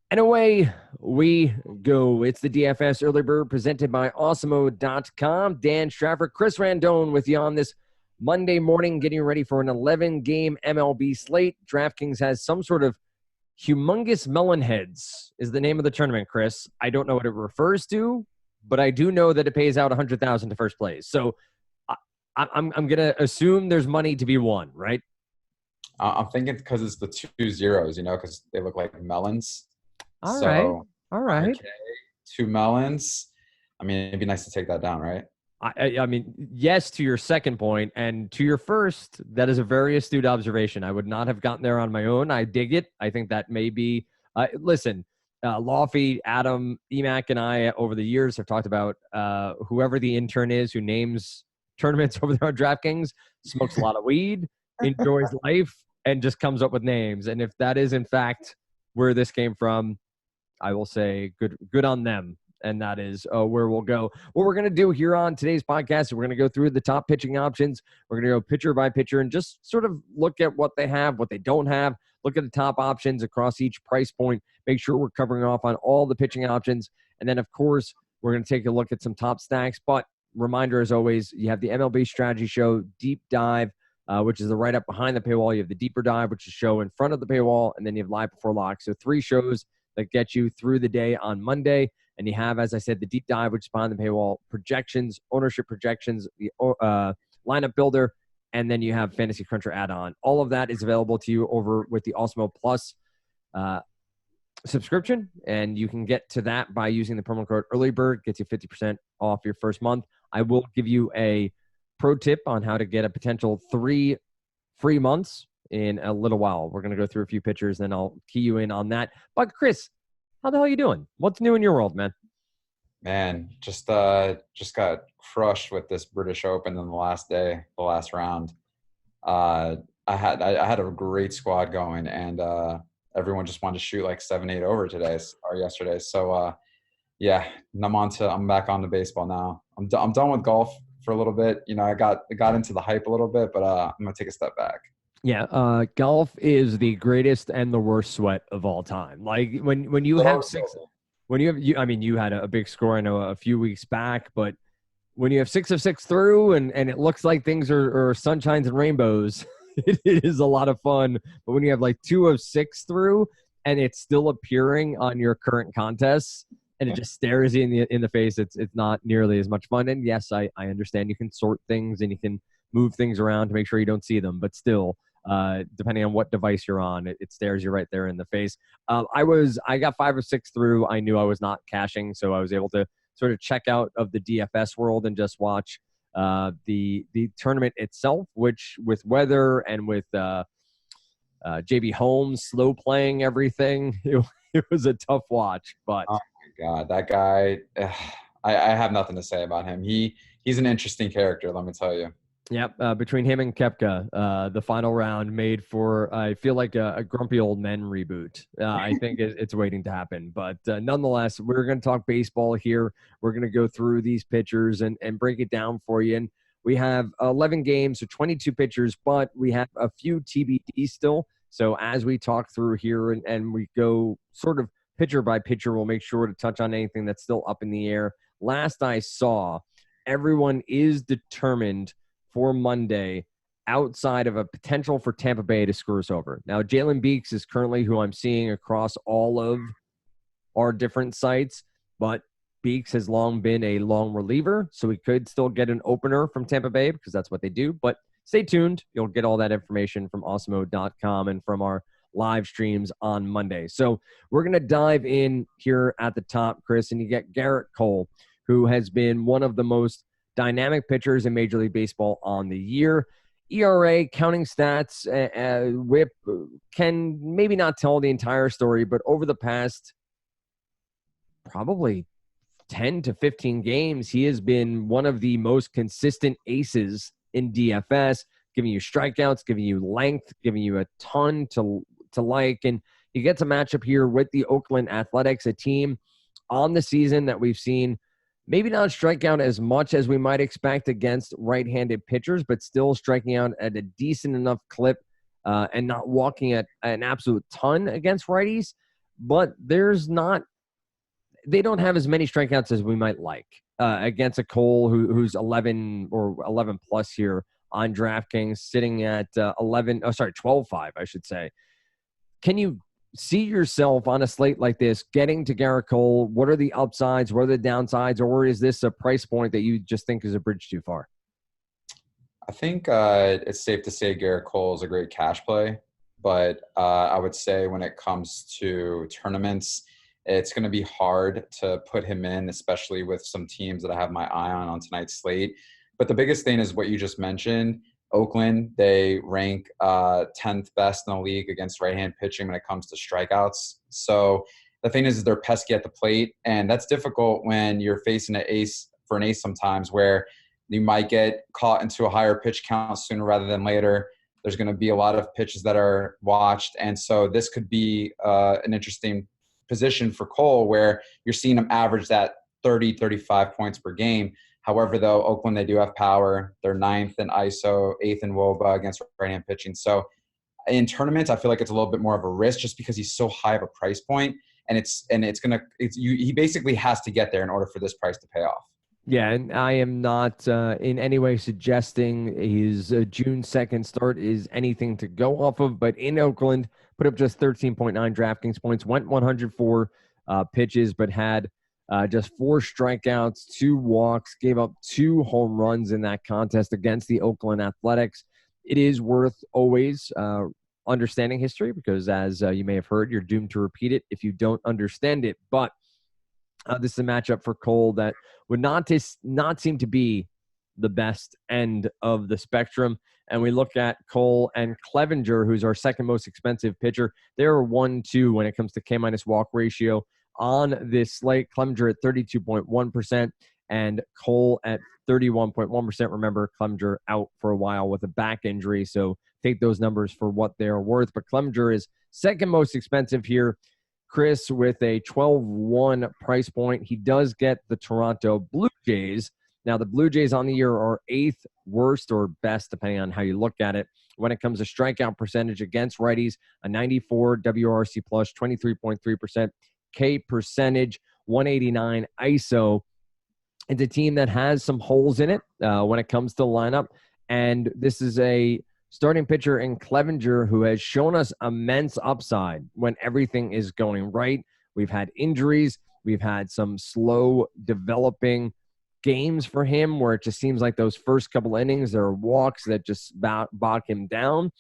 And away we go. It's the DFS Early Bird presented by Awesemo.com. Dan Strafford, Chris Randone with you on this Monday morning, getting ready for an 11-game MLB slate. DraftKings has some sort of humongous melon heads is the name of the tournament, Chris. I don't know what it refers to, but I do know that it pays out $100,000 to first place. So I'm going to assume there's money to be won, right? I'm thinking because it's the 2 zeros, because they look like melons. All right. So All right. 100K, 2 melons. I mean, it'd be nice to take that down, right? I mean, yes, to your second point, and to your first, that is a very astute observation. I would not have gotten there on my own. I dig it. I think that may be, listen, Lawfy, Adam, Emac, and I over the years have talked about whoever the intern is who names tournaments over there on DraftKings, smokes a lot of weed, enjoys life, and just comes up with names. And if that is, in fact, where this came from, I will say good on them. And that is where we'll go. What we're going to do here on today's podcast is we're going to go through the top pitching options. We're going to go pitcher by pitcher and just sort of look at what they have, what they don't have, look at the top options across each price point, make sure we're covering off on all the pitching options. And then, of course, we're going to take a look at some top stacks. But reminder, as always, you have the MLB Strategy Show Deep Dive, which is the right up behind the paywall. You have the Deeper Dive, which is show in front of the paywall. And then you have Live Before Lock. So 3 shows that get you through the day on Monday. And you have, as I said, the Deep Dive, which is behind the paywall, projections, ownership projections, the lineup builder, and then you have Fantasy Cruncher add-on. All of that is available to you over with the Awesemo Plus subscription, and you can get to that by using the promo code EARLYBIRD. Gets you 50% off your first month. I will give you a pro tip on how to get a potential 3 free months in a little while. We're going to go through a few pictures, then I'll key you in on that. But, Chris, how the hell are you doing? What's new in your world, man? Man, just got crushed with this British Open in the last day, the last round. I had a great squad going, and everyone just wanted to shoot like 7-8 over today or yesterday. So yeah, I'm back on to baseball now. I'm done with golf for a little bit. I got into the hype a little bit, but I'm gonna take a step back. Yeah, golf is the greatest and the worst sweat of all time. Like when you have I mean, you had a big score, I know, a few weeks back, but when you have 6 of 6 through and it looks like things are sunshines and rainbows, it is a lot of fun. But when you have like 2 of 6 through and it's still appearing on your current contests and it just stares you in the face, it's not nearly as much fun. And yes, I understand you can sort things and you can move things around to make sure you don't see them, but still, depending on what device you're on, it stares you right there in the face. I got 5 of 6 through. I knew I was not cashing, so I was able to sort of check out of the DFS world and just watch the tournament itself, which with weather and with JB Holmes slow playing everything, it was a tough watch. But oh my God, that guy, I have nothing to say about him. He's an interesting character, let me tell you. Yep, between him and Koepka, the final round made for, I feel like a Grumpy Old Men reboot. I think it's waiting to happen. But nonetheless, we're going to talk baseball here. We're going to go through these pitchers and break it down for you. And we have 11 games, so 22 pitchers, but we have a few TBD still. So as we talk through here and we go sort of pitcher by pitcher, we'll make sure to touch on anything that's still up in the air. Last I saw, everyone is determined for Monday outside of a potential for Tampa Bay to screw us over. Now, Jalen Beeks is currently who I'm seeing across all of our different sites, but Beeks has long been a long reliever, so we could still get an opener from Tampa Bay because that's what they do. But stay tuned. You'll get all that information from Awesemo.com and from our live streams on Monday. So we're going to dive in here at the top, Chris, and you get Gerrit Cole, who has been one of the most dynamic pitchers in Major League Baseball on the year. ERA, counting stats, whip can maybe not tell the entire story, but over the past probably 10 to 15 games, he has been one of the most consistent aces in DFS, giving you strikeouts, giving you length, giving you a ton to like. And he gets a matchup here with the Oakland Athletics, a team on the season that we've seen maybe not strike out as much as we might expect against right-handed pitchers, but still striking out at a decent enough clip and not walking at an absolute ton against righties. but they don't have as many strikeouts as we might like against a Cole who's 11 or 11 plus here on DraftKings, sitting at 12.5, I should say. Can you see yourself on a slate like this getting to Gerrit Cole? What are the upsides? What are the downsides? Or is this a price point that you just think is a bridge too far? I think it's safe to say Gerrit Cole is a great cash play, but I would say when it comes to tournaments, it's going to be hard to put him in, especially with some teams that I have my eye on tonight's slate. But the biggest thing is what you just mentioned. Oakland, they rank 10th best in the league against right-hand pitching when it comes to strikeouts. So the thing is they're pesky at the plate, and that's difficult when you're facing an ace sometimes, where you might get caught into a higher pitch count sooner rather than later. There's going to be a lot of pitches that are watched, and so this could be an interesting position for Cole where you're seeing him average that 30, 35 points per game. However, though, Oakland, they do have power. They're 9th in ISO, 8th in WOBA against right-hand pitching. So in tournaments, I feel like it's a little bit more of a risk just because he's so high of a price point, and he basically has to get there in order for this price to pay off. Yeah, and I am not in any way suggesting his June 2nd start is anything to go off of, but in Oakland, put up just 13.9 DraftKings points, went 104 pitches, but had just 4 strikeouts, 2 walks, gave up 2 home runs in that contest against the Oakland Athletics. It is worth always understanding history because, as you may have heard, you're doomed to repeat it if you don't understand it. But this is a matchup for Cole that would not seem to be the best end of the spectrum. And we look at Cole and Clevinger, who's our second most expensive pitcher. They're 1-2 when it comes to K- walk ratio on this slate. Clevinger at 32.1% and Cole at 31.1%. Remember, Clevinger out for a while with a back injury, so take those numbers for what they're worth. But Clevinger is second most expensive here. Chris, with a 12-1 price point, he does get the Toronto Blue Jays. Now, the Blue Jays on the year are 8th worst or best, depending on how you look at it. When it comes to strikeout percentage against righties, a 94 WRC plus, 23.3% K percentage, 189 ISO. It's a team that has some holes in it when it comes to lineup, and this is a starting pitcher in Clevinger who has shown us immense upside when everything is going right. We've had injuries. We've had some slow developing games for him where it just seems like those first couple innings, there are walks that just bog him down.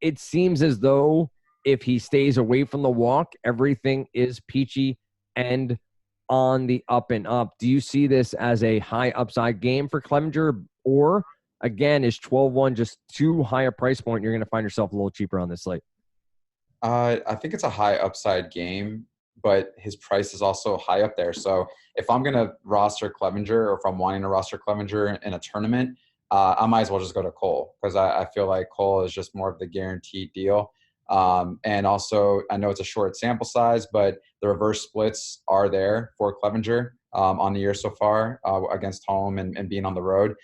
It seems as though if he stays away from the walk, everything is peachy and on the up and up. Do you see this as a high upside game for Clevinger, or again, is 12-1 just too high a price point? You're going to find yourself a little cheaper on this slate. I think it's a high upside game, but his price is also high up there. So if I'm going to roster Clevinger, or if I'm wanting to roster Clevinger in a tournament, I might as well just go to Cole because I feel like Cole is just more of the guaranteed deal. And also, I know it's a short sample size, but the reverse splits are there for Clevinger on the year so far against home and being on the road.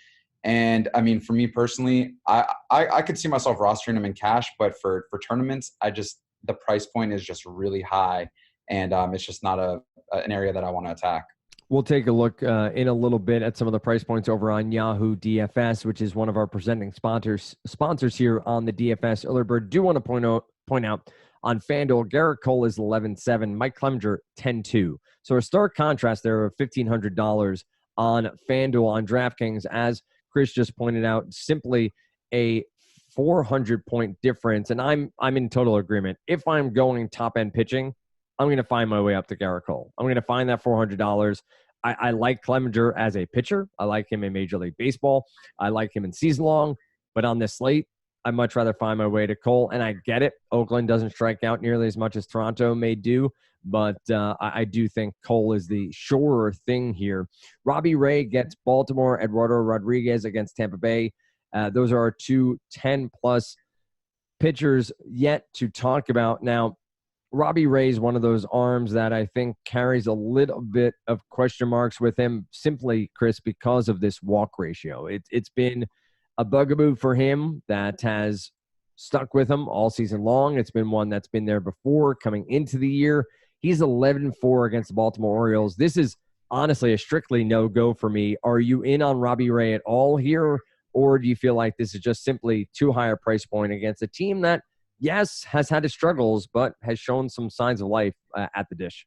And I mean, for me personally, I could see myself rostering him in cash, but for tournaments, the price point is just really high, and it's just not an area that I want to attack. We'll take a look in a little bit at some of the price points over on Yahoo DFS, which is one of our presenting sponsors here on the DFS Early Bird. Do want to point out on FanDuel, Gerrit Cole is 11.7, Mike Clevinger 10.2. So a stark contrast there of $1,500 on FanDuel. On DraftKings, as Chris just pointed out, simply a 400-point difference. And I'm in total agreement. If I'm going top-end pitching, I'm going to find my way up to Gerrit Cole. I'm going to find that $400. I like Clevinger as a pitcher. I like him in Major League Baseball. I like him in season long. But on this slate, I'd much rather find my way to Cole. And I get it. Oakland doesn't strike out nearly as much as Toronto may do. But I do think Cole is the surer thing here. Robbie Ray gets Baltimore. Eduardo Rodriguez against Tampa Bay. Those are our two 10-plus pitchers yet to talk about. Now, Robbie Ray is one of those arms that I think carries a little bit of question marks with him simply, Chris, because of this walk ratio. It's been a bugaboo for him that has stuck with him all season long. It's been one that's been there before coming into the year. He's 11-4 against the Baltimore Orioles. This is honestly a strictly no-go for me. Are you in on Robbie Ray at all here, or do you feel like this is just simply too high a price point against a team that, yes, has had its struggles, but has shown some signs of life at the dish?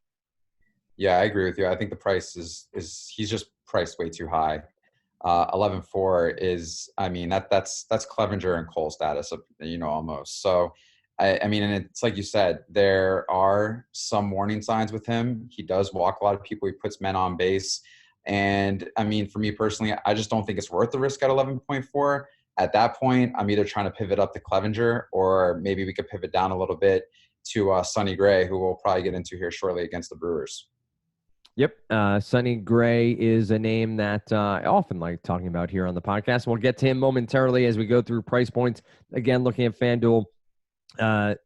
Yeah, I agree with you. I think the price is he's just priced way too high. 11-4 is, I mean, that's Clevenger and Cole status, almost. So, I mean, and it's like you said, there are some warning signs with him. He does walk a lot of people. He puts men on base. And, I mean, for me personally, I just don't think it's worth the risk at 11.4. At that point, I'm either trying to pivot up to Clevenger, or maybe we could pivot down a little bit to Sonny Gray, who we'll probably get into here shortly against the Brewers. Yep. Sonny Gray is a name that I often like talking about here on the podcast. We'll get to him momentarily as we go through price points. Again, looking at FanDuel,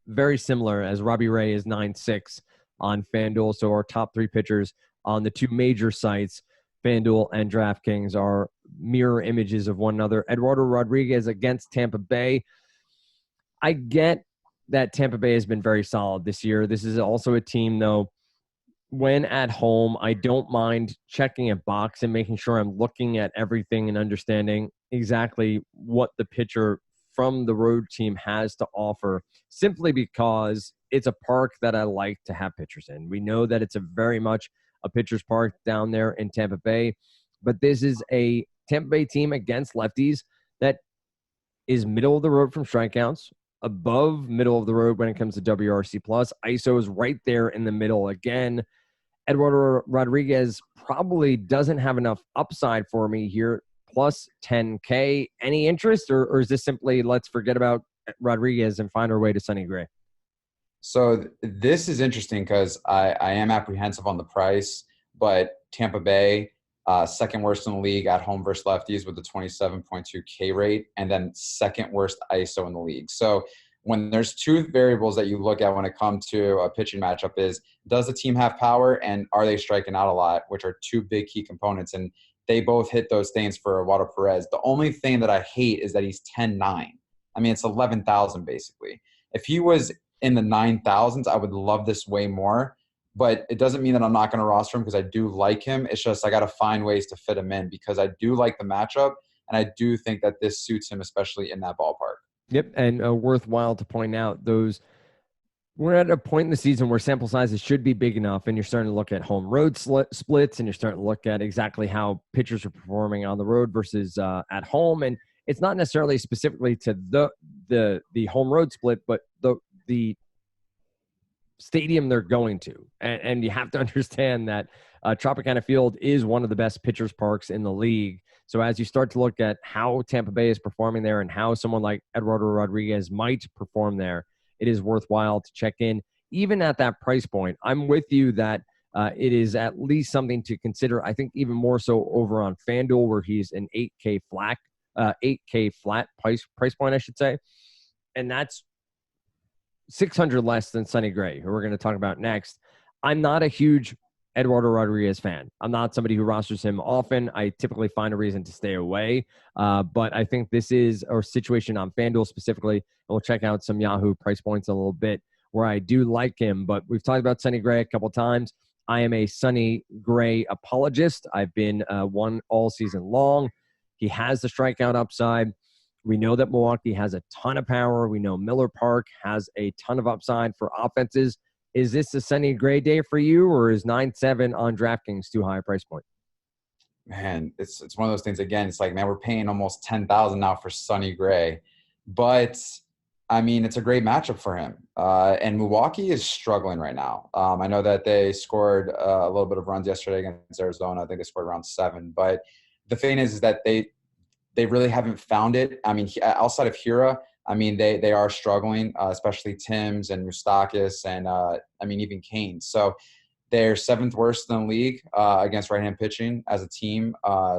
very similar, as Robbie Ray is 9.6 on FanDuel. So our top three pitchers on the two major sites, FanDuel and DraftKings, are mirror images of one another. Eduardo Rodriguez against Tampa Bay. I get that Tampa Bay has been very solid this year. This is also a team, though, when at home, I don't mind checking a box and making sure I'm looking at everything and understanding exactly what the pitcher from the road team has to offer, simply because it's a park that I like to have pitchers in. We know that it's a very much a pitcher's park down there in Tampa Bay, but this is a Tampa Bay team against lefties that is middle of the road from strikeouts, above middle of the road when it comes to WRC+. ISO is right there in the middle again. Eduardo Rodriguez probably doesn't have enough upside for me here, plus 10K. Any interest, or is this simply let's forget about Rodriguez and find our way to Sonny Gray? So this is interesting because I am apprehensive on the price, but Tampa Bay, second worst in the league at home versus lefties with a 27.2 K rate, and then second worst ISO in the league. So when there's two variables that you look at when it comes to a pitching matchup is, does the team have power and are they striking out a lot, which are two big key components. And they both hit those things for Eduardo Perez. The only thing that I hate is that he's 10-9. I mean, it's 11,000 basically. If he was in the 9,000s, I would love this way more. But it doesn't mean that I'm not going to roster him because I do like him. It's just I got to find ways to fit him in because I do like the matchup, and I do think that this suits him, especially in that ballpark. Yep, and worthwhile to point out, we're at a point in the season where sample sizes should be big enough, and you're starting to look at home road splits, and you're starting to look at exactly how pitchers are performing on the road versus at home. And it's not necessarily specifically to the home road split, but the stadium they're going to. And you have to understand that Tropicana Field is one of the best pitchers parks in the league. So as you start to look at how Tampa Bay is performing there and how someone like Eduardo Rodriguez might perform there, it is worthwhile to check in. Even at that price point, I'm with you that it is at least something to consider. I think even more so over on FanDuel, where he's an 8K flat price point, I should say. And that's 600 less than Sonny Gray, who we're going to talk about next. I'm not a huge Eduardo Rodriguez fan. I'm not somebody who rosters him often. I typically find a reason to stay away. But I think this is a situation on FanDuel specifically, and we'll check out some Yahoo price points in a little bit where I do like him. But we've talked about Sonny Gray a couple of times. I am a Sonny Gray apologist. I've been one all season long. He has the strikeout upside. We know that Milwaukee has a ton of power. We know Miller Park has a ton of upside for offenses. Is this a Sonny Gray day for you, or is 9.7 on DraftKings too high a price point? Man, it's one of those things. Again, it's like, man, we're paying almost 10,000 now for Sonny Gray, but I mean, it's a great matchup for him. And Milwaukee is struggling right now. I know that they scored a little bit of runs yesterday against Arizona. I think they scored around 7. But the thing is that they really haven't found it. I mean, outside of Hira, I mean, they are struggling, especially Timms and Moustakis and, I mean, even Kane. So they're 7th worst in the league against right-hand pitching as a team,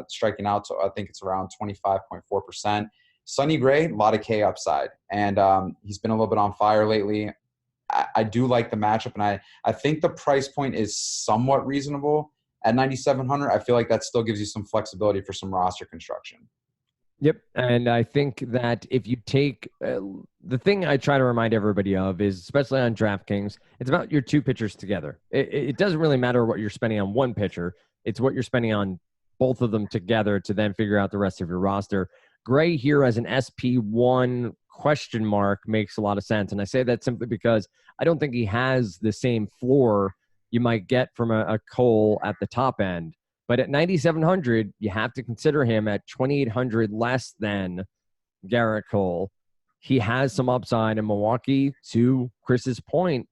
striking out. So I think it's around 25.4%. Sonny Gray, a lot of K upside. And he's been a little bit on fire lately. I do like the matchup, and I think the price point is somewhat reasonable at 9,700. I feel like that still gives you some flexibility for some roster construction. Yep. And I think that if you take the thing I try to remind everybody of is, especially on DraftKings, it's about your two pitchers together. It doesn't really matter what you're spending on one pitcher. It's what you're spending on both of them together to then figure out the rest of your roster. Gray here as an SP1 question mark makes a lot of sense. And I say that simply because I don't think he has the same floor you might get from a Cole at the top end. But at 9,700, you have to consider him at 2,800 less than Gerrit Cole. He has some upside in Milwaukee, to Chris's point,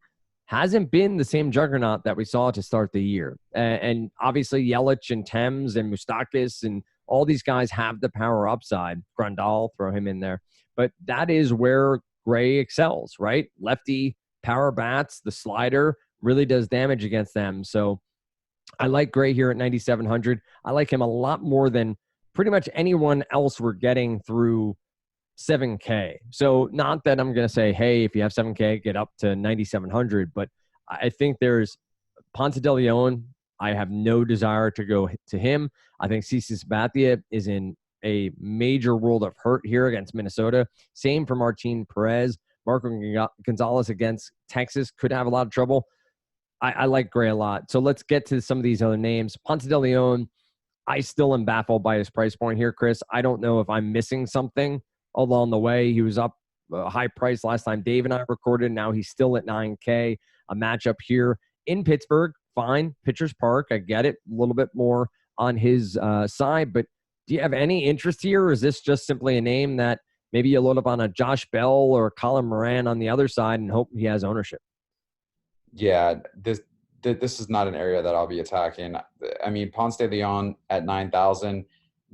hasn't been the same juggernaut that we saw to start the year. And obviously Yelich and Thames and Moustakas and all these guys have the power upside. Grandal, throw him in there. But that is where Gray excels, right? Lefty, power bats, the slider really does damage against them. So I like Gray here at 9,700. I like him a lot more than pretty much anyone else we're getting through 7K. So not that I'm going to say, hey, if you have 7K, get up to 9,700. But I think there's Ponte De Lyonne. I have no desire to go to him. I think CC Sabathia is in a major world of hurt here against Minnesota. Same for Martin Perez. Marco Gonzalez against Texas could have a lot of trouble. I like Gray a lot. So let's get to some of these other names. Ponte De Lyonne, I still am baffled by his price point here, Chris. I don't know if I'm missing something along the way. He was up a high price last time Dave and I recorded. Now he's still at 9K. A matchup here in Pittsburgh, fine. Pitcher's Park, I get it. A little bit more on his side. But do you have any interest here? Or is this just simply a name that maybe you load up on a Josh Bell or Colin Moran on the other side and hope he has ownership? Yeah, this is not an area that I'll be attacking. I mean, Ponce de Leon at 9,000.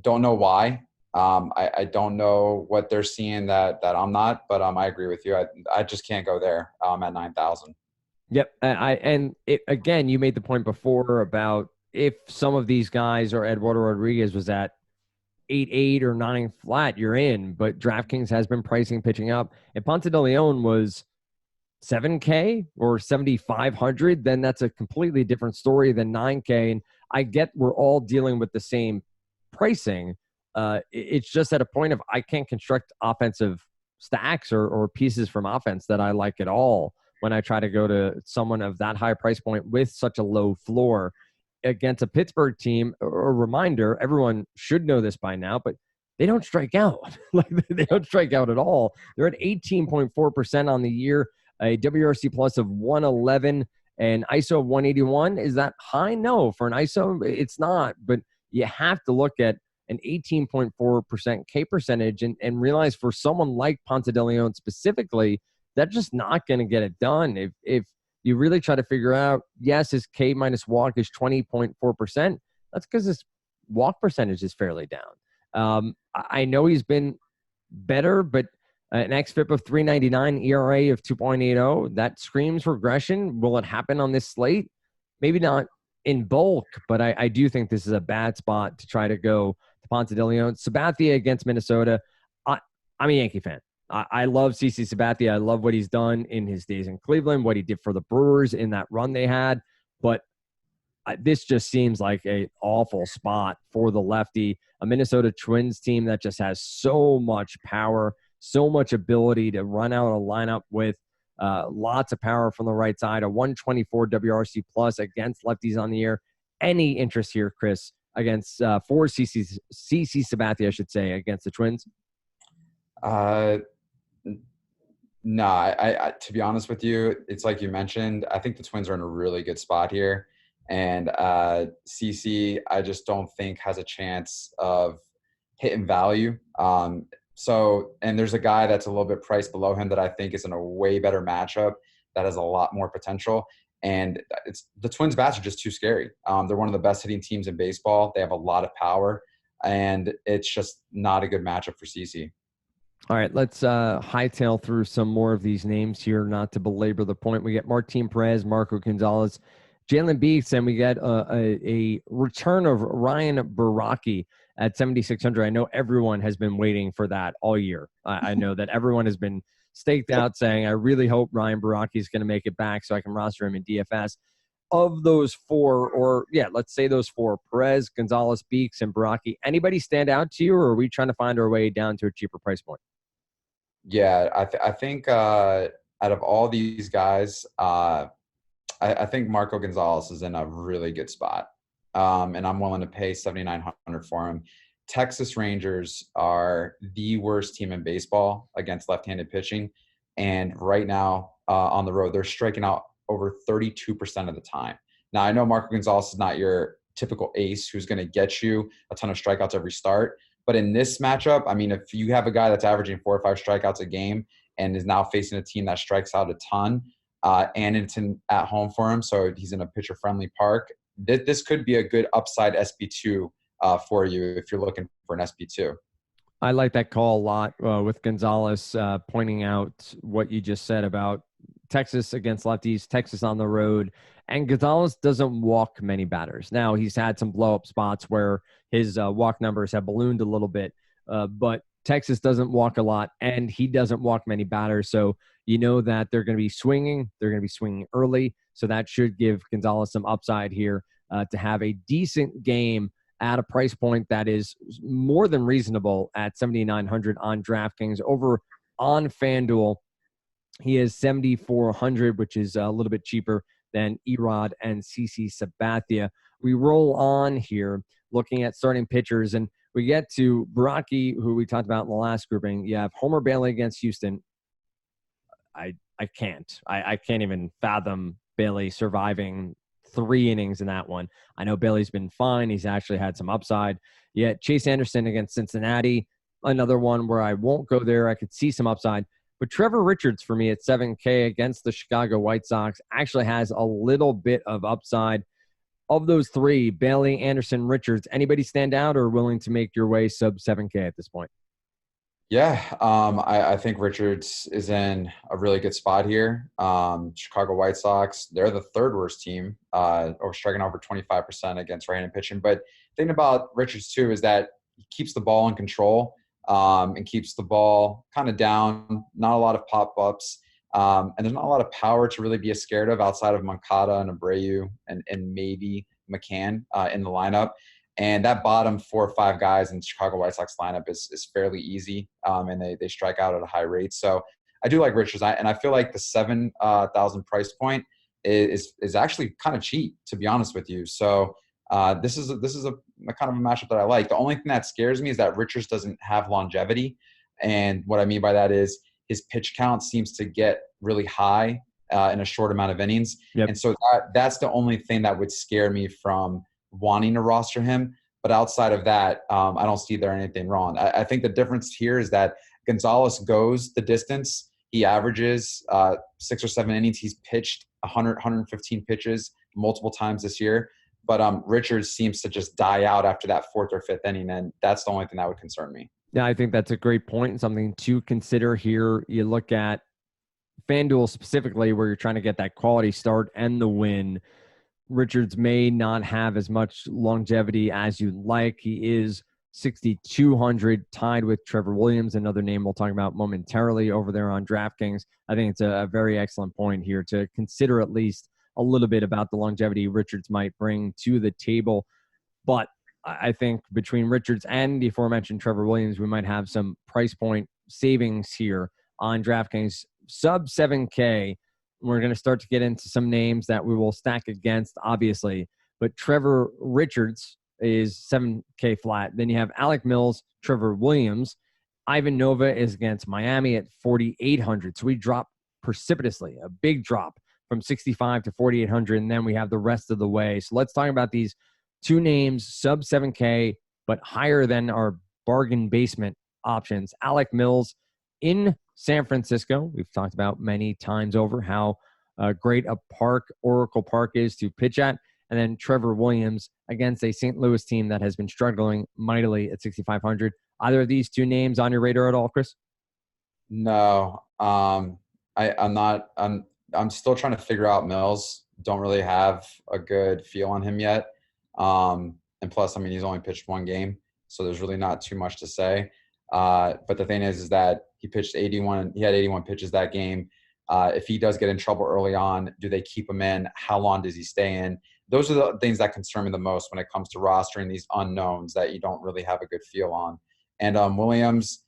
Don't know why. I don't know what they're seeing that I'm not, but I agree with you. I just can't go there at 9,000. Yep. Again, you made the point before about if some of these guys or Eduardo Rodriguez was at 8.8 or 9 flat, you're in. But DraftKings has been pricing pitching up. If Ponce de Leon was 7K or 7,500, then that's a completely different story than 9K. And I get we're all dealing with the same pricing. It's just at a point of I can't construct offensive stacks or pieces from offense that I like at all when I try to go to someone of that high price point with such a low floor against a Pittsburgh team. A reminder, everyone should know this by now, but they don't strike out. Like they don't strike out at all. They're at 18.4% on the year. A WRC plus of 111 and ISO of 181. Is that high? No, for an ISO, it's not. But you have to look at an 18.4% K percentage and realize for someone like Ponce de Leon specifically, that's just not going to get it done. If you really try to figure out, yes, his K minus walk is 20.4%. That's because his walk percentage is fairly down. I know he's been better, but an xFIP of 399, ERA of 2.80. That screams regression. Will it happen on this slate? Maybe not in bulk, but I do think this is a bad spot to try to go to Ponce de Leon. Sabathia against Minnesota. I'm a Yankee fan. I love CC Sabathia. I love what he's done in his days in Cleveland, what he did for the Brewers in that run they had. But this just seems like an awful spot for the lefty. A Minnesota Twins team that just has so much power, so much ability to run out a lineup with lots of power from the right side, a 124 WRC plus against lefties on the year. Any interest here, Chris, against for CC Sabathia, I should say, against the Twins? No, I to be honest with you, it's like you mentioned, I think the Twins are in a really good spot here. And CC, I just don't think has a chance of hitting value. So, and there's a guy that's a little bit priced below him that I think is in a way better matchup that has a lot more potential. And it's the Twins bats are just too scary. They're one of the best hitting teams in baseball. They have a lot of power, and it's just not a good matchup for CC. All right, let's hightail through some more of these names here, not to belabor the point. We get Martin Perez, Marco Gonzalez, Jalen Beeks, and we get a return of Ryan Baraki at 7,600. I know everyone has been waiting for that all year. I know that everyone has been staked out saying, I really hope Ryan Baraki is going to make it back so I can roster him in DFS. of those four, or let's say those four: Perez, Gonzalez, Beeks, and Baraki. Anybody stand out to you, or are we trying to find our way down to a cheaper price point? Yeah, I think out of all these guys, I think Marco Gonzalez is in a really good spot, and I'm willing to pay $7,900 for him. Texas Rangers are the worst team in baseball against left-handed pitching, and right now on the road, they're striking out over 32% of the time. Now, I know Marco Gonzalez is not your typical ace who's going to get you a ton of strikeouts every start, but in this matchup, I mean, if you have a guy that's averaging 4 or 5 strikeouts a game and is now facing a team that strikes out a ton, and it's at home for him, so he's in a pitcher-friendly park, this could be a good upside SP2 for you if you're looking for an SP2. I like that call a lot with Gonzalez pointing out what you just said about Texas against lefties, Texas on the road, and Gonzalez doesn't walk many batters. Now, he's had some blow-up spots where his walk numbers have ballooned a little bit, but Texas doesn't walk a lot, and he doesn't walk many batters, so you know that they're going to be swinging. They're going to be swinging early, so that should give Gonzalez some upside here to have a decent game at a price point that is more than reasonable at $7,900 on DraftKings. Over on FanDuel, he is $7,400, which is a little bit cheaper than Erod and CC Sabathia. We roll on here looking at starting pitchers, and we get to Baraki, who we talked about in the last grouping. You have Homer Bailey against Houston. I can't even fathom Bailey surviving 3 innings in that one. I know Bailey's been fine. He's actually had some upside. Yet Chase Anderson against Cincinnati, another one where I won't go there. I could see some upside. But Trevor Richards for me at $7K against the Chicago White Sox actually has a little bit of upside. Of those 3, Bailey, Anderson, Richards, anybody stand out or willing to make your way sub 7K at this point? Yeah, I think Richards is in a really good spot here. Chicago White Sox, they're the 3rd worst team, or striking over 25% against right-handed pitching. But the thing about Richards, too, is that he keeps the ball in control and keeps the ball kind of down, not a lot of pop-ups. And there's not a lot of power to really be scared of outside of Moncada and Abreu and maybe McCann in the lineup. And that bottom 4 or 5 guys in the Chicago White Sox lineup is fairly easy, and they strike out at a high rate. So I do like Richards, and I feel like the 7,000 price point is actually kind of cheap, to be honest with you. So this is a kind of a matchup that I like. The only thing that scares me is that Richards doesn't have longevity, and what I mean by that is his pitch count seems to get really high in a short amount of innings, and so that's the only thing that would scare me from wanting to roster him. But outside of that, I don't see there anything wrong. I think the difference here is that Gonzalez goes the distance. He averages 6 or 7 innings. He's pitched 115 pitches multiple times this year. But Richards seems to just die out after that 4th or 5th inning, and that's the only thing that would concern me. Yeah, I think that's a great point and something to consider here. You look at FanDuel specifically where you're trying to get that quality start and the win. Richards may not have as much longevity as you'd like. He is 6,200, tied with Trevor Williams, another name we'll talk about momentarily over there on DraftKings. I think it's a very excellent point here to consider at least a little bit about the longevity Richards might bring to the table. But I think between Richards and the aforementioned Trevor Williams, we might have some price point savings here on DraftKings. Sub 7K, we're going to start to get into some names that we will stack against, obviously. But Trevor Richards is 7K flat. Then you have Alec Mills, Trevor Williams. Ivan Nova is against Miami at 4,800. So we drop precipitously, a big drop from 65 to 4,800. And then we have the rest of the way. So let's talk about these 2 names, sub 7K, but higher than our bargain basement options. Alec Mills in San Francisco. We've talked about many times over how great a park Oracle Park is to pitch at. And then Trevor Williams against a St. Louis team that has been struggling mightily at 6,500. Either of these 2 names on your radar at all, Chris? No, I'm not. I'm still trying to figure out Mills. Don't really have a good feel on him yet. And plus, I mean, he's only pitched 1 game, so there's really not too much to say. But the thing is that he pitched 81. He had 81 pitches that game. If he does get in trouble early on, do they keep him in? How long does he stay in? Those are the things that concern me the most when it comes to rostering these unknowns that you don't really have a good feel on. And Williams,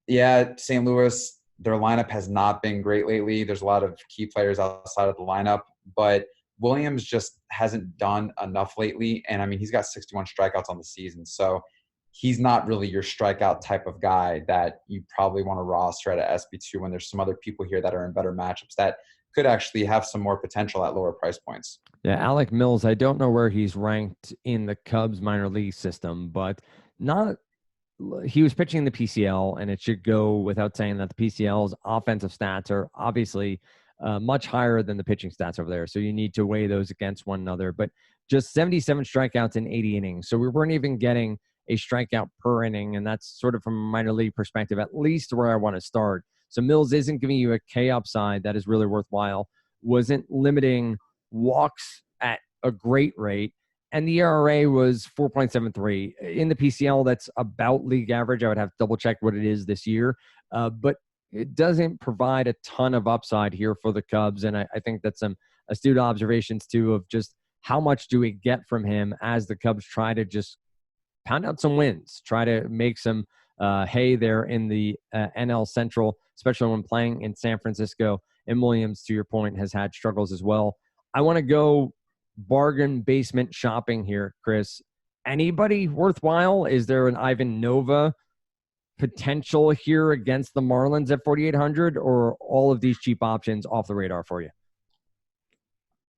yeah, St. Louis, their lineup has not been great lately. There's a lot of key players outside of the lineup, but Williams just hasn't done enough lately. And I mean, he's got 61 strikeouts on the season. So he's not really your strikeout type of guy that you probably want to roster at a SB2 when there's some other people here that are in better matchups that could actually have some more potential at lower price points. Yeah, Alec Mills, I don't know where he's ranked in the Cubs minor league system, but he was pitching the PCL, and it should go without saying that the PCL's offensive stats are obviously much higher than the pitching stats over there. So you need to weigh those against one another. But just 77 strikeouts in 80 innings. So we weren't even getting a strikeout per inning, and that's sort of from a minor league perspective, at least where I want to start. So Mills isn't giving you a K upside that is really worthwhile, wasn't limiting walks at a great rate, and the ERA was 4.73. In the PCL, that's about league average. I would have to double check what it is this year, but it doesn't provide a ton of upside here for the Cubs, and I think that's some astute observations too of just how much do we get from him as the Cubs try to just pound out some wins, try to make some hay there in the NL Central, especially when playing in San Francisco. And Williams, to your point, has had struggles as well. I want to go bargain basement shopping here, Chris. Anybody worthwhile? Is there an Ivan Nova potential here against the Marlins at 4,800, or all of these cheap options off the radar for you?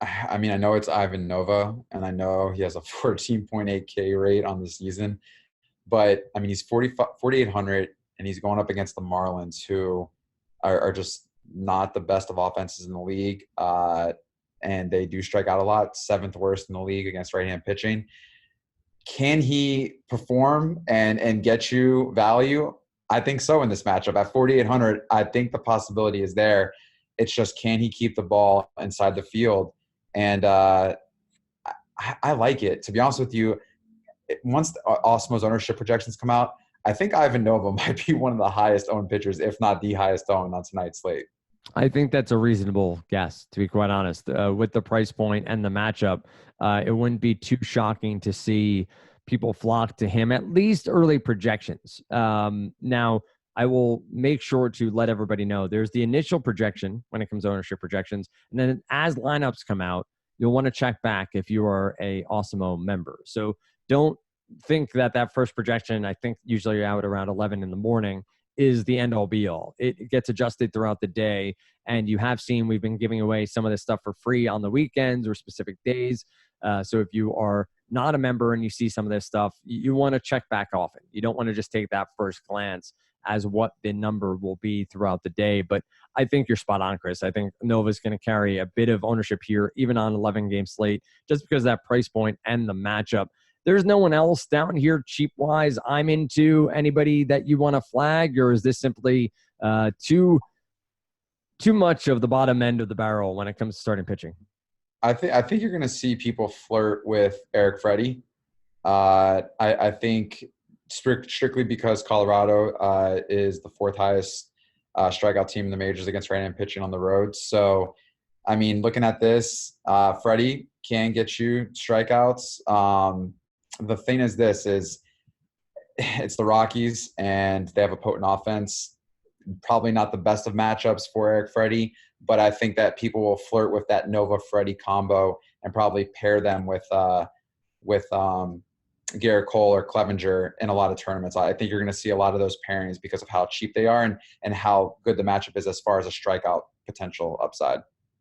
I mean, I know it's Ivan Nova, and I know he has a 14.8 K rate on the season, but I mean, he's 4,800, and he's going up against the Marlins, who are just not the best of offenses in the league, and they do strike out a lot, 7th worst in the league against right-hand pitching. Can he perform and get you value? I think so in this matchup. At 4,800, I think the possibility is there. It's just, can he keep the ball inside the field? And I like it. To be honest with you, once Osmo's ownership projections come out, I think Ivan Nova might be one of the highest owned pitchers, if not the highest owned on tonight's slate. I think that's a reasonable guess, to be quite honest. With the price point and the matchup, it wouldn't be too shocking to see people flock to him, at least early projections. Now, I will make sure to let everybody know there's the initial projection when it comes to ownership projections. And then as lineups come out, you'll want to check back if you are a Awesemo member. So don't think that first projection, I think usually out around 11 in the morning, is the end all be all. It gets adjusted throughout the day. And you have seen we've been giving away some of this stuff for free on the weekends or specific days. So if you are not a member and you see some of this stuff, you want to check back often. You don't want to just take that first glance as what the number will be throughout the day. But I think you're spot on, Chris. I think Nova's going to carry a bit of ownership here, even on 11-game slate, just because of that price point and the matchup. There's no one else down here cheap-wise I'm into. Anybody that you want to flag, or is this simply too much of the bottom end of the barrel when it comes to starting pitching? I think you're going to see people flirt with Eric Freddie. I think strictly because Colorado is the 4th highest strikeout team in the majors against right-hand pitching on the road. So, I mean, looking at this, Freddie can get you strikeouts. The thing is it's the Rockies, and they have a potent offense. Probably not the best of matchups for Eric Freddie, but I think that people will flirt with that Nova Freddie combo and probably pair them with Gerrit Cole or Clevenger in a lot of tournaments. I think you're going to see a lot of those pairings because of how cheap they are and how good the matchup is as far as a strikeout potential upside.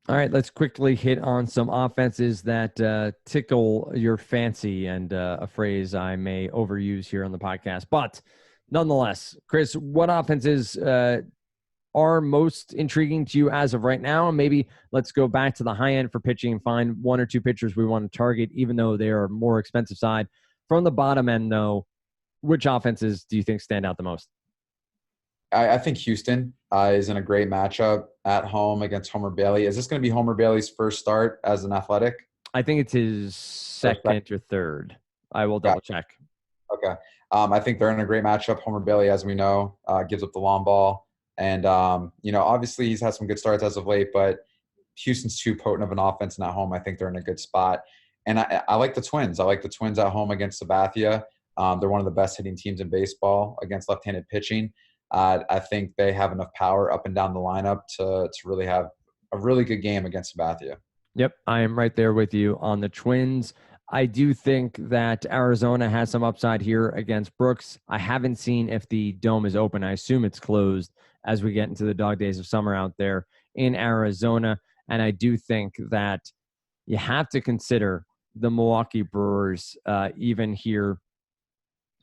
All right, let's quickly hit on some offenses that tickle your fancy, and a phrase I may overuse here on the podcast. But nonetheless, Chris, what offenses are most intriguing to you as of right now? And maybe let's go back to the high end for pitching and find 1 or 2 pitchers we want to target, even though they are more expensive side. From the bottom end, though, which offenses do you think stand out the most? I think Houston is in a great matchup at home against Homer Bailey. Is this going to be Homer Bailey's first start as an Athletic? I think it's his second or third. I will double check. Okay. I think they're in a great matchup. Homer Bailey, as we know, gives up the long ball. And, obviously he's had some good starts as of late, but Houston's too potent of an offense, and at home I think they're in a good spot. And I like the Twins. I like the Twins at home against Sabathia. They're one of the best hitting teams in baseball against left-handed pitching. I think they have enough power up and down the lineup to really have a really good game against Sabathia. Yep, I am right there with you on the Twins. I do think that Arizona has some upside here against Brooks. I haven't seen if the dome is open. I assume it's closed as we get into the dog days of summer out there in Arizona. And I do think that you have to consider the Milwaukee Brewers even here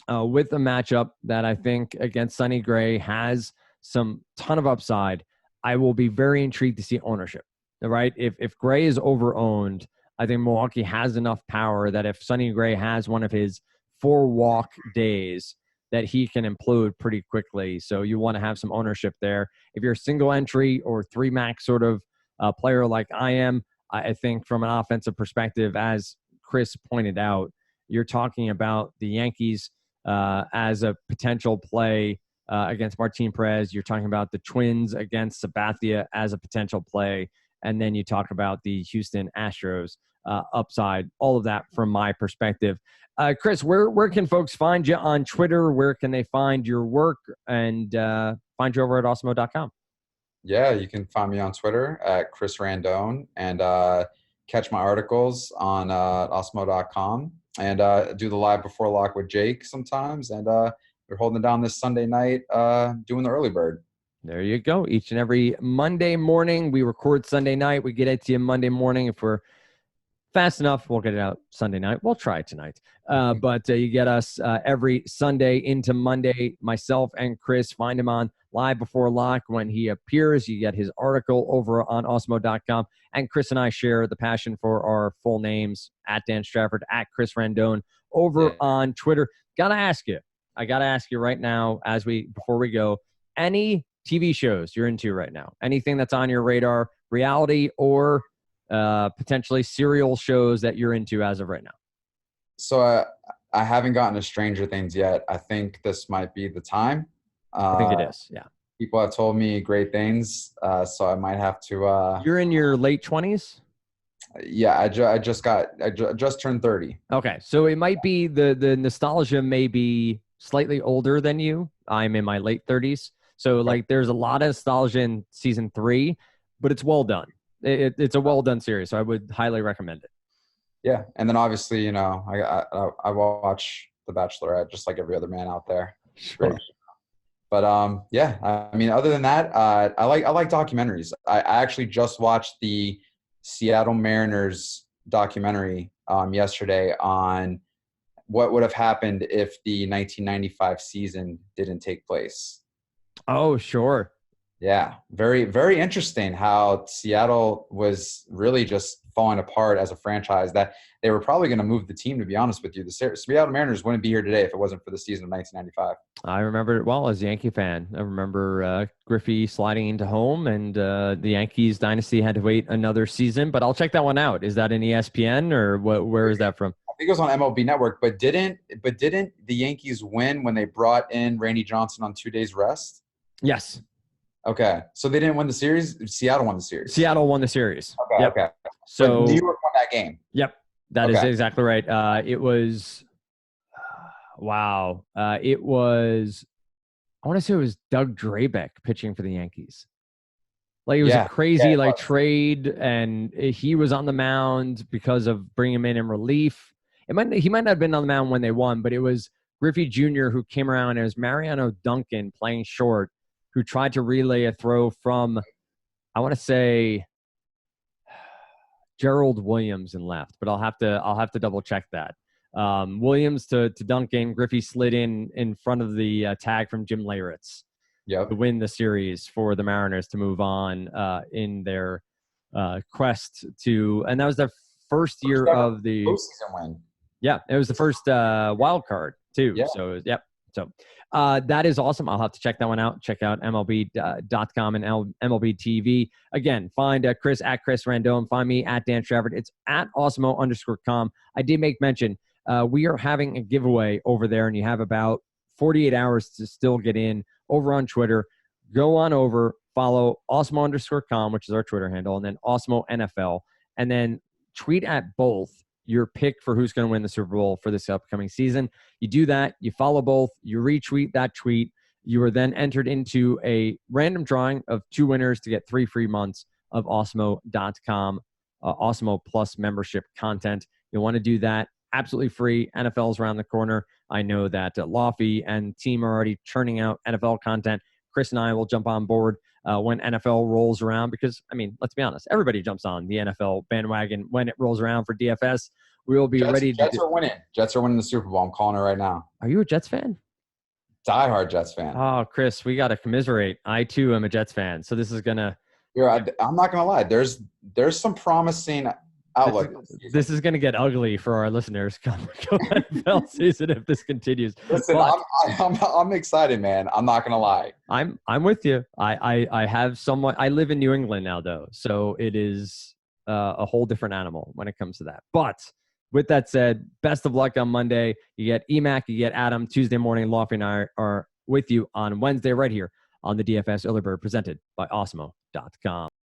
with a matchup that I think against Sonny Gray has some ton of upside. I will be very intrigued to see ownership, right? If Gray is over-owned, I think Milwaukee has enough power that if Sonny Gray has one of his 4-walk days, that he can implode pretty quickly. So you want to have some ownership there. If you're a single entry or 3-max sort of player like I am, I think from an offensive perspective, as Chris pointed out, you're talking about the Yankees as a potential play against Martin Perez. You're talking about the Twins against Sabathia as a potential play. And then you talk about the Houston Astros upside, all of that from my perspective. Chris, where can folks find you on Twitter? Where can they find your work and find you over at awesemo.com? Yeah, you can find me on Twitter at Chris Randone and catch my articles on awesemo.com and do the live before lock with Jake sometimes. And we're holding it down this Sunday night doing the early bird. There you go. Each and every Monday morning, we record Sunday night. We get it to you Monday morning. If we're fast enough, we'll get it out Sunday night. We'll try it tonight. But you get us every Sunday into Monday. Myself and Chris find him on Live Before Lock. When he appears, you get his article over on awesemo.com. And Chris and I share the passion for our full names at Dan Strafford, at Chris Randone over on Twitter. I got to ask you right now, before we go, any TV shows you're into right now? Anything that's on your radar, reality or potentially serial shows that you're into as of right now? So I haven't gotten to Stranger Things yet. I think this might be the time. I think it is, yeah. People have told me great things, so I might have to. You're in your late 20s? Yeah, I just turned 30. Okay, so it might be the nostalgia may be slightly older than you. I'm in my late 30s. So, there's a lot of nostalgia in season 3, but it's well done. It's a well done series, so I would highly recommend it. Yeah, and then obviously, I watch The Bachelorette just like every other man out there. Sure. But yeah, I mean, other than that, I like documentaries. I actually just watched the Seattle Mariners documentary yesterday on what would have happened if the 1995 season didn't take place. Oh, sure. Yeah, very, very interesting how Seattle was really just falling apart as a franchise, that they were probably going to move the team, to be honest with you. The Seattle Mariners wouldn't be here today if it wasn't for the season of 1995. I remember it well as a Yankee fan. I remember Griffey sliding into home, and the Yankees dynasty had to wait another season. But I'll check that one out. Is that an ESPN or where is that from? I think it was on MLB Network, but didn't the Yankees win when they brought in Randy Johnson on 2 days rest? Yes. Okay, so they didn't win the series. Seattle won the series. Seattle won the series. Okay. Yep. Okay. So but New York won that game. Yep, that is exactly right. It was wow. It was. I want to say it was Doug Drabeck pitching for the Yankees. It was a crazy trade, and he was on the mound because of bringing him in relief. He might not have been on the mound when they won, but it was Griffey Jr. who came around, and it was Mariano Duncan playing short, who tried to relay a throw from, I want to say, Gerald Williams and left, but I'll have to double check that. Williams to Duncan. Griffey slid in front of the tag from Jim Leyritz to win the series for the Mariners to move on in their quest to, and that was their first year of the postseason win. Yeah, it was the first wild card too. Yeah. So So that is awesome. I'll have to check that one out. Check out MLB.com and MLB TV. Again, find Chris at Chris Randone. Find me at Dan Strafford. It's at awesemo_com. I did make mention we are having a giveaway over there, and you have about 48 hours to still get in over on Twitter. go on over, follow Osmo_com, which is our Twitter handle, and then Osmo NFL, and then tweet at both your pick for who's going to win the Super Bowl for this upcoming season. You do that, you follow both, you retweet that tweet. You are then entered into a random drawing of 2 winners to get 3 free months of Osmo.com, Osmo Plus membership content. You'll want to do that absolutely free. NFL's around the corner. I know that Lofty and team are already churning out NFL content. Chris and I will jump on board when NFL rolls around because, I mean, let's be honest, everybody jumps on the NFL bandwagon when it rolls around for DFS. We will be ready to Jets are winning. Jets are winning the Super Bowl. I'm calling it right now. Are you a Jets fan? Diehard Jets fan. Oh, Chris, we got to commiserate. I, too, am a Jets fan. So this is going to – I'm not going to lie. There's some promising outlook. This is going to get ugly for our listeners come NFL season if this continues. Listen, I'm excited, man. I'm not going to lie. I'm with you. I have somewhat – I live in New England now, though. So it is a whole different animal when it comes to that. But – with that said, best of luck on Monday. You get EMAC, you get Adam. Tuesday morning, Lofty and I are with you on Wednesday right here on the DFS Early Bird presented by Osmo.com.